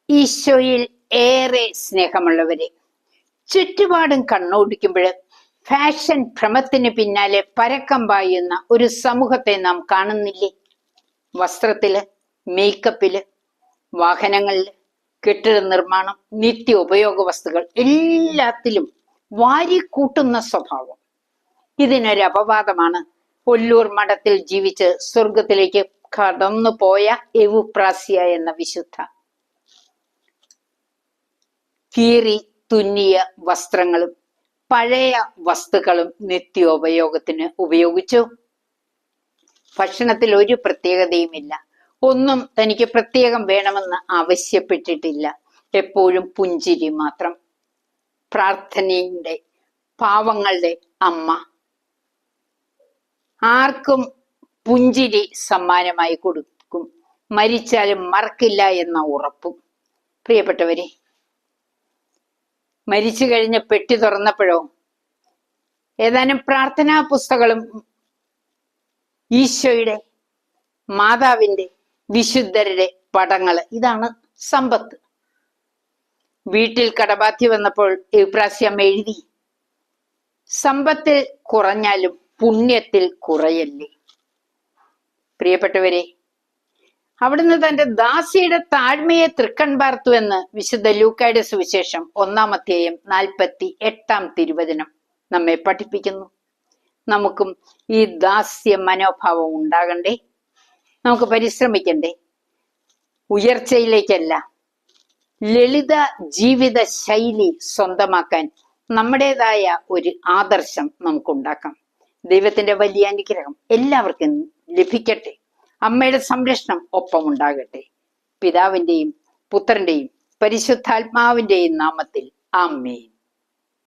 ഈശോയിൽ ഏറെ സ്നേഹമുള്ളവരെ, ചുറ്റുപാടും കണ്ണോടിക്കുമ്പോൾ ഫാഷൻ ഭ്രമത്തിന് പിന്നാലെ പരക്കം പായുന്ന ഒരു സമൂഹത്തെ നാം കാണുന്നില്ലേ? വസ്ത്രത്തില്, മേക്കപ്പില്, വാഹനങ്ങളില്, കെട്ടിട നിർമ്മാണം, നിത്യ ഉപയോഗ വസ്തുക്കൾ എല്ലാത്തിലും വാരിക്കൂട്ടുന്ന സ്വഭാവം. ഇതിനൊരു അപവാദമാണ് ഒല്ലൂർ മഠത്തിൽ ജീവിച്ച് സ്വർഗത്തിലേക്ക് കടന്നു പോയ എവുപ്രാസ്യ എന്ന വിശുദ്ധ. കീറി തുന്നിയ വസ്ത്രങ്ങളും പഴയ വസ്തുക്കളും നിത്യോപയോഗത്തിന് ഉപയോഗിച്ചു. ഭക്ഷണത്തിൽ ഒരു പ്രത്യേകതയുമില്ല. ഒന്നും തനിക്ക് പ്രത്യേകം വേണമെന്ന് ആവശ്യപ്പെട്ടിട്ടില്ല. എപ്പോഴും പുഞ്ചിരി മാത്രം. പ്രാർത്ഥനയുടെ പാവങ്ങളുടെ അമ്മ. ആർക്കും പുഞ്ചിരി സമ്മാനമായി കൊടുക്കും. മരിച്ചാലും മറക്കില്ല എന്ന ഉറപ്പും. പ്രിയപ്പെട്ടവരെ, മരിച്ചു കഴിഞ്ഞ് പെട്ടി തുറന്നപ്പോഴോ ഏതാനും പ്രാർത്ഥനാ പുസ്തകങ്ങളും ഈശോയുടെ, മാതാവിന്റെ, വിശുദ്ധരുടെ പടങ്ങള്. ഇതാണ് സമ്പത്ത്. വീട്ടിൽ കടബാധ്യ വന്നപ്പോൾ എവുപ്രാസ്യമ്മ എഴുതി, സമ്പത്തിൽ കുറഞ്ഞാലും പുണ്യത്തിൽ കുറയല്ലേ. പ്രിയപ്പെട്ടവരെ, അവിടുന്ന് തന്റെ ദാസിയുടെ താഴ്മയെ തൃക്കൺ പാർത്തുവെന്ന് വിശുദ്ധ ലൂക്കായുടെ സുവിശേഷം 1-ാം അധ്യായം 48-ാം തിരുവചനം നമ്മെ പഠിപ്പിക്കുന്നു. നമുക്കും ഈ ദാസ്യ മനോഭാവം ഉണ്ടാകണ്ടേ? നമുക്ക് പരിശ്രമിക്കണ്ടേ? ഉയർച്ചയിലേക്കല്ല, ലളിത ജീവിത ശൈലി സ്വന്തമാക്കാൻ നമ്മുടേതായ ഒരു ആദർശം നമുക്കുണ്ടാക്കാം. ദൈവത്തിന്റെ വലിയ അനുഗ്രഹം എല്ലാവർക്കും ലഭിക്കട്ടെ. അമ്മയുടെ സംരക്ഷണം ഒപ്പമുണ്ടാകട്ടെ. പിതാവിന്റെയും പുത്രന്റെയും പരിശുദ്ധാത്മാവിന്റെയും നാമത്തിൽ ആമേൻ.